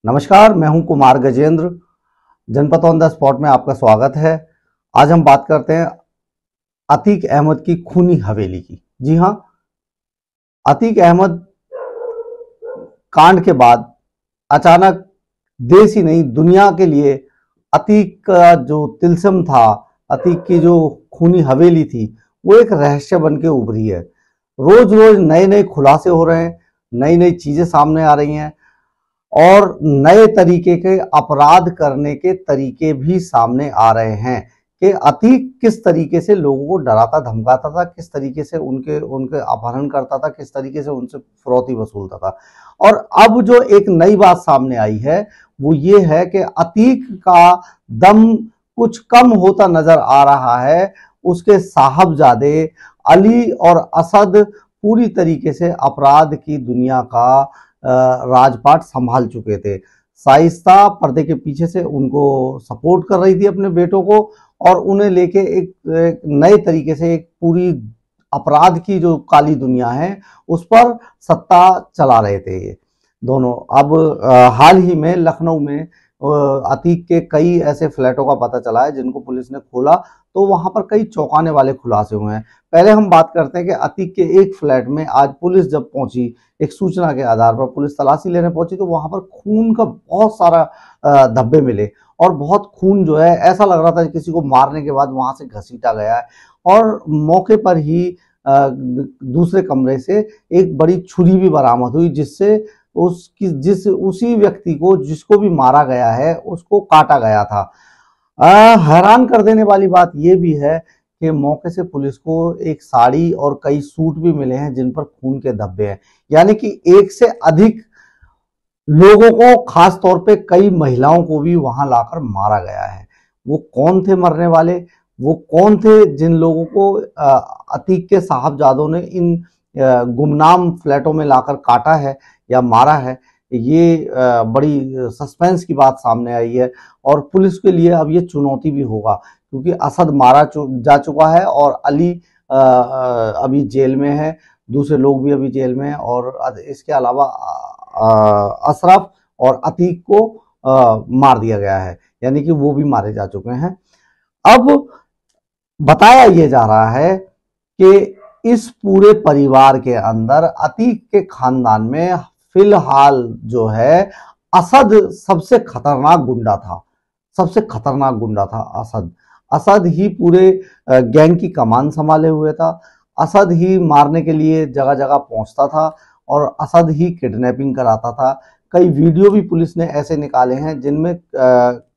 नमस्कार, मैं हूं कुमार गजेंद्र। जनपद ऑन द स्पॉट में आपका स्वागत है। आज हम बात करते हैं अतीक अहमद की खूनी हवेली की। जी हां, अतीक अहमद कांड के बाद अचानक देश ही नहीं दुनिया के लिए अतीक का जो तिल्स्म था, अतीक की जो खूनी हवेली थी, वो एक रहस्य बन के उभरी है। रोज रोज नए नए खुलासे हो रहे हैं, नई नई चीजें सामने आ रही हैं और नए तरीके के अपराध करने के तरीके भी सामने आ रहे हैं कि अतीक किस तरीके से लोगों को डराता धमकाता था, किस तरीके से उनके उनके अपहरण करता था, किस तरीके से उनसे फिरौती वसूलता था। और अब जो एक नई बात सामने आई है वो ये है कि अतीक का दम कुछ कम होता नजर आ रहा है। उसके साहबजादे अली और असद पूरी तरीके से अपराध की दुनिया का राजपाट संभाल चुके थे। शाइस्ता पर्दे के पीछे से उनको सपोर्ट कर रही थी अपने बेटों को, और उन्हें लेके एक नए तरीके से एक पूरी अपराध की जो काली दुनिया है उस पर सत्ता चला रहे थे ये दोनों। अब हाल ही में लखनऊ में अतीक के कई ऐसे फ्लैटों का पता चला है जिनको पुलिस ने खोला, तो वहां पर कई चौंकाने वाले खुलासे हुए हैं। पहले हम बात करते हैं कि अतीक के एक फ्लैट में आज पुलिस जब पहुंची, एक सूचना के आधार पर पुलिस तलाशी लेने पहुंची, तो वहां पर खून का बहुत सारा धब्बे मिले और बहुत खून जो है ऐसा लग रहा था किसी को मारने के बाद वहां से घसीटा गया है। और मौके पर ही दूसरे कमरे से एक बड़ी छुरी भी बरामद हुई जिससे उसी व्यक्ति को जिसको भी मारा गया है उसको काटा गया था। हैरान कर देने वाली बात यह भी है कि मौके से पुलिस को एक साड़ी और कई सूट भी मिले हैं जिन पर खून के धब्बे हैं, यानी कि एक से अधिक लोगों को, खास तौर पे कई महिलाओं को भी वहां लाकर मारा गया है। वो कौन थे मरने वाले, वो कौन थे जिन लोगों को अतीक के साहबजादों ने इन गुमनाम फ्लैटों में लाकर काटा है या मारा है, ये बड़ी सस्पेंस की बात सामने आई है। और पुलिस के लिए अब ये चुनौती भी होगा क्योंकि असद मारा जा चुका है और अली अभी जेल में है, दूसरे लोग भी अभी जेल में हैं, और इसके अलावा अशरफ और अतीक को मार दिया गया है, यानी कि वो भी मारे जा चुके हैं। अब बताया ये जा रहा है कि इस पूरे परिवार के अंदर अतीक के खानदान में फिलहाल जो है असद सबसे खतरनाक गुंडा था। सबसे खतरनाक गुंडा था असद। असद ही पूरे गैंग की कमान संभाले हुए था। असद ही मारने के लिए जगह जगह पहुंचता था और असद ही किडनैपिंग कराता था। कई वीडियो भी पुलिस ने ऐसे निकाले हैं जिनमें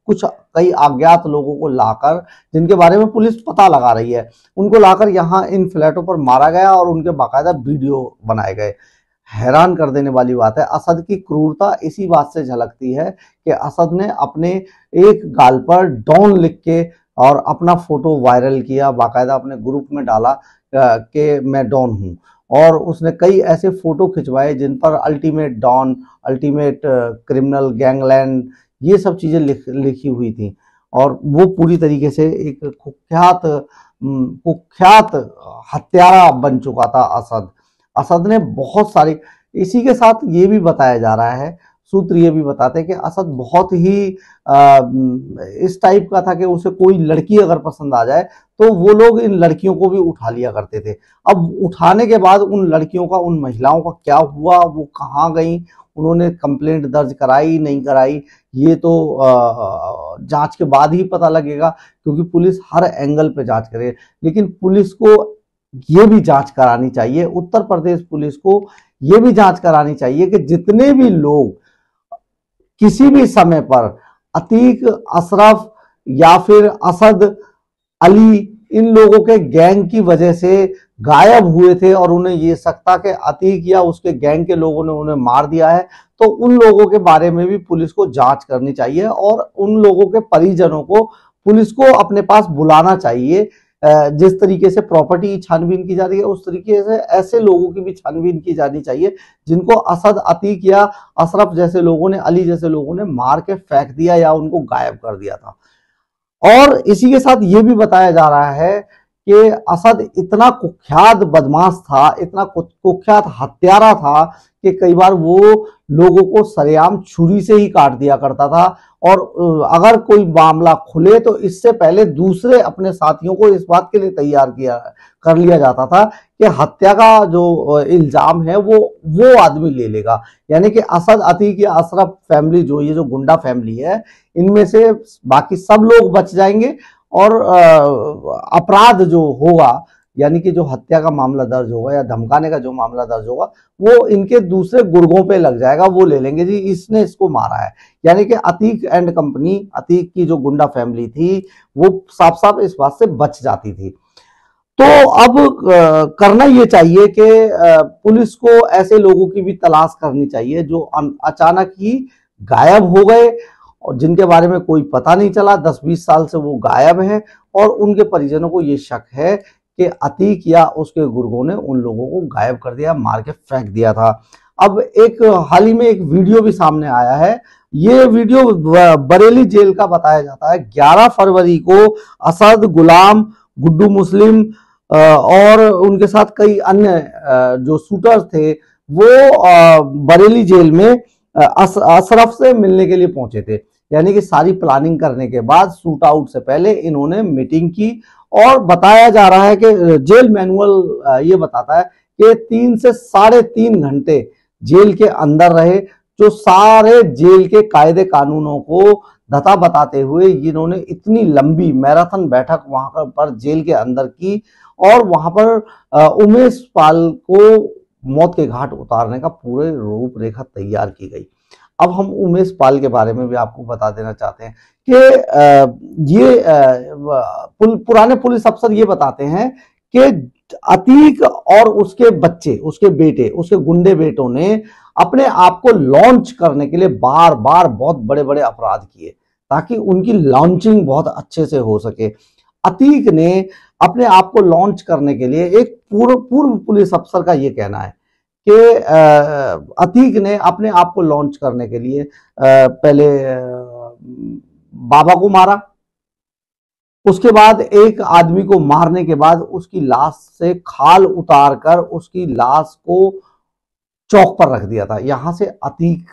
कई अज्ञात लोगों को लाकर, जिनके बारे में पुलिस पता लगा रही है, उनको लाकर यहाँ इन फ्लैटों पर मारा गया और उनके बाकायदा वीडियो बनाए गए। हैरान कर देने वाली बात है, असद की क्रूरता इसी बात से झलकती है कि असद ने अपने एक गाल पर डॉन लिख के और अपना फोटो वायरल किया, बाकायदा अपने ग्रुप में डाला कि मैं डॉन हूं, और उसने कई ऐसे फोटो खिंचवाए जिन पर ultimate don, ultimate criminal, gangland, ये सब चीजें लिखी हुई थी। और वो पूरी तरीके से एक कुख्यात हत्यारा बन चुका था असद। असद ने बहुत सारी, इसी के साथ ये भी बताया जा रहा है, सूत्र ये भी बताते हैं कि असद बहुत ही इस टाइप का था कि उसे कोई लड़की अगर पसंद आ जाए तो वो लोग इन लड़कियों को भी उठा लिया करते थे। अब उठाने के बाद उन लड़कियों का, उन महिलाओं का क्या हुआ, वो कहाँ गई, उन्होंने कंप्लेंट दर्ज कराई नहीं कराई, ये तो जांच के बाद ही पता लगेगा क्योंकि पुलिस हर एंगल पे जांच करे। लेकिन पुलिस को ये भी जांच करानी चाहिए, उत्तर प्रदेश पुलिस को ये भी जांच करानी चाहिए कि जितने भी लोग किसी भी समय पर अतीक, अशरफ या फिर असद, अली, इन लोगों के गैंग की वजह से गायब हुए थे और उन्हें ये शक था कि अतीक या उसके गैंग के लोगों ने उन्हें मार दिया है, तो उन लोगों के बारे में भी पुलिस को जांच करनी चाहिए और उन लोगों के परिजनों को पुलिस को अपने पास बुलाना चाहिए। जिस तरीके से प्रॉपर्टी छानबीन की जा रही है उस तरीके से ऐसे लोगों की भी छानबीन की जानी चाहिए जिनको असद, अतीक या अशरफ जैसे लोगों ने, अली जैसे लोगों ने मार के फेंक दिया या उनको गायब कर दिया था। और इसी के साथ ये भी बताया जा रहा है कि असद इतना कुख्यात बदमाश था, इतना कुख्यात हत्यारा था कि कई बार वो लोगों को सरेआम छुरी से ही काट दिया करता था। और अगर कोई मामला खुले तो इससे पहले दूसरे अपने साथियों को इस बात के लिए तैयार किया कर लिया जाता था कि हत्या का जो इल्जाम है वो आदमी ले लेगा। यानी कि असद, अतीक या अशरफ फैमिली, जो ये जो गुंडा फैमिली है, इनमें से बाकी सब लोग बच जाएंगे और अपराध जो होगा, यानी कि जो हत्या का मामला दर्ज होगा या धमकाने का जो मामला दर्ज होगा, वो इनके दूसरे गुर्गों पे लग जाएगा। वो ले लेंगे जी इसने इसको मारा है। यानी कि अतीक एंड कंपनी, अतीक की जो गुंडा फैमिली थी, वो साफ साफ इस बात से बच जाती थी। तो अब करना ये चाहिए कि पुलिस को ऐसे लोगों की भी तलाश करनी चाहिए जो अचानक ही गायब हो गए और जिनके बारे में कोई पता नहीं चला, 10-20 साल से वो गायब हैं, और उनके परिजनों को ये शक है कि अतीक या उसके गुर्गों ने उन लोगों को गायब कर दिया, मार के फेंक दिया था। अब एक हाल ही में एक वीडियो भी सामने आया है। ये वीडियो बरेली जेल का बताया जाता है। 11 फरवरी को असद, गुलाम, गुड्डू मुस्लिम और उनके साथ कई अन्य जो शूटर्स थे, वो बरेली जेल में अशरफ से मिलने के लिए पहुंचे थे। यानी कि सारी प्लानिंग करने के बाद शूट आउट से पहले इन्होंने मीटिंग की, और बताया जा रहा है कि जेल मैनुअल ये बताता है कि 3 से 3.5 घंटे जेल के अंदर रहे, जो सारे जेल के कायदे कानूनों को धता बताते हुए इन्होंने इतनी लंबी मैराथन बैठक वहां पर जेल के अंदर की, और वहां पर उमेश पाल को मौत के घाट उतारने का पूरे रूपरेखा तैयार की गई। अब हम उमेश पाल के बारे में भी आपको बता देना चाहते हैं कि ये पुराने पुलिस अफसर ये बताते हैं कि अतीक और उसके बच्चे, उसके बेटे, उसके गुंडे बेटों ने अपने आप को लॉन्च करने के लिए बार बार बहुत बड़े बड़े अपराध किए ताकि उनकी लॉन्चिंग बहुत अच्छे से हो सके। अतीक ने अपने आप को लॉन्च करने के लिए, एक पूर्व पुलिस अफसर का ये कहना है कि अतीक ने अपने आप को लॉन्च करने के लिए पहले बाबा को मारा, उसके बाद एक आदमी को मारने के बाद उसकी लाश से खाल उतार कर उसकी लाश को चौक पर रख दिया था। यहां से अतीक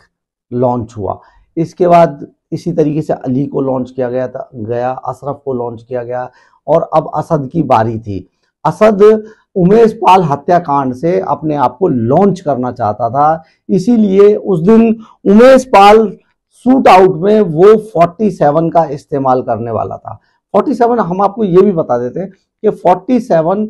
लॉन्च हुआ। इसके बाद इसी तरीके से अली को लॉन्च किया गया, अशरफ को लॉन्च किया गया, और अब असद की बारी थी। असद उमेश पाल हत्याकांड से अपने आप को लॉन्च करना चाहता था, इसीलिए उस दिन उमेश पाल शूट आउट में वो 47 का इस्तेमाल करने वाला था। 47, हम आपको ये भी बता देते हैं कि 47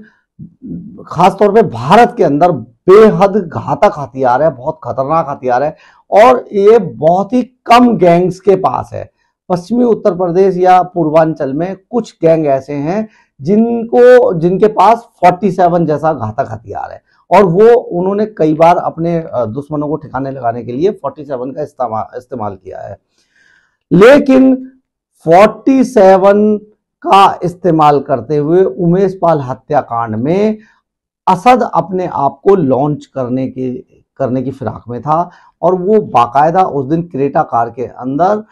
खासतौर पे भारत के अंदर बेहद घातक हथियार है, बहुत खतरनाक हथियार है, और ये बहुत ही कम गैंग्स के पास है। पश्चिमी उत्तर प्रदेश या पूर्वांचल में कुछ गैंग ऐसे हैं जिनके पास 47 जैसा घातक हथियार है, और वो उन्होंने कई बार अपने दुश्मनों को ठिकाने लगाने के लिए 47 का इस्तेमाल किया है। लेकिन 47 का इस्तेमाल करते हुए उमेश पाल हत्याकांड में असद अपने आप को लॉन्च करने की फिराक में था, और वो बाकायदा उस दिन क्रेटा कार के अंदर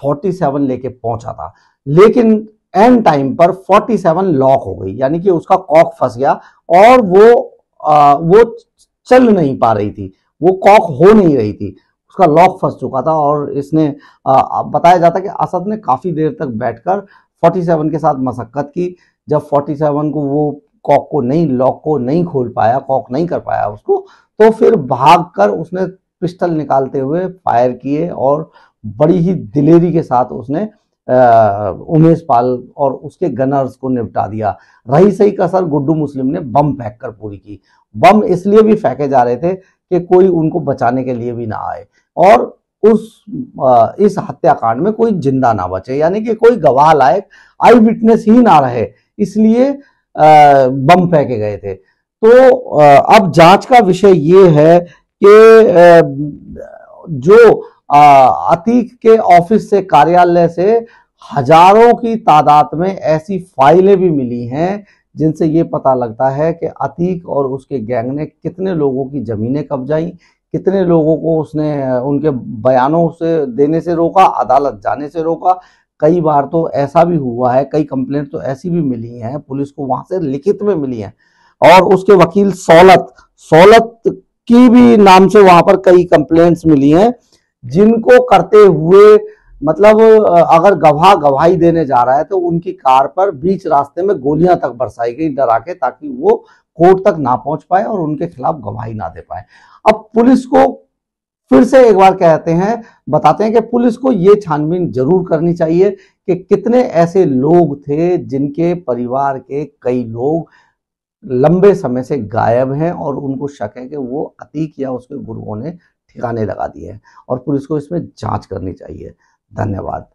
47 लेके पहुंचा था। लेकिन एंड टाइम पर 47 लॉक हो गई, यानी कि उसका कॉक फंस गया और वो चल नहीं पा रही थी, वो कॉक हो नहीं रही थी, उसका लॉक फंस चुका था। और इसने बताया जाता है कि असद ने काफी देर तक बैठकर 47 के साथ मशक्कत की। जब 47 को वो कॉक को नहीं, लॉक को नहीं खोल पाया, कॉक नहीं कर पाया उसको, तो फिर भागकर उसने पिस्टल निकालते हुए फायर किए और बड़ी ही दिलेरी के साथ उसने उमेश पाल और उसके गनर्स को निपटा दिया। रही सही कसर गुड्डू मुस्लिम ने बम फेंक कर पूरी की। बम इसलिए भी फेंके जा रहे थे कि कोई उनको बचाने के लिए भी ना आए और इस हत्याकांड में कोई जिंदा ना बचे, यानी कि कोई गवाह लायक आई विटनेस ही ना रहे, इसलिए बम फेंके गए थे। तो अब जांच का विषय ये है कि जो अतीक के ऑफिस से, कार्यालय से हजारों की तादाद में ऐसी फाइलें भी मिली हैं जिनसे ये पता लगता है कि अतीक और उसके गैंग ने कितने लोगों की जमीनें कब्जाई, कितने लोगों को उसने उनके बयानों से देने से रोका, अदालत जाने से रोका। कई बार तो ऐसा भी हुआ है, कई कंप्लेंट तो ऐसी भी मिली हैं पुलिस को, वहां से लिखित में मिली हैं। और उसके वकील सौलत की भी नाम से वहां पर कई कंप्लेंट्स मिली हैं, जिनको करते हुए मतलब अगर गवाह गवाही देने जा रहा है तो उनकी कार पर बीच रास्ते में गोलियां तक बरसाई गई डरा के, ताकि वो कोर्ट तक ना पहुंच पाए और उनके खिलाफ गवाही ना दे पाए। अब पुलिस को फिर से एक बार कहते हैं, बताते हैं कि पुलिस को ये छानबीन जरूर करनी चाहिए कि कितने ऐसे लोग थे जिनके परिवार के कई लोग लंबे समय से गायब हैं और उनको शक है कि वो अतीक या उसके गुरुओं ने ठिकाने लगा दिए हैं, और पुलिस को इसमें जांच करनी चाहिए। धन्यवाद।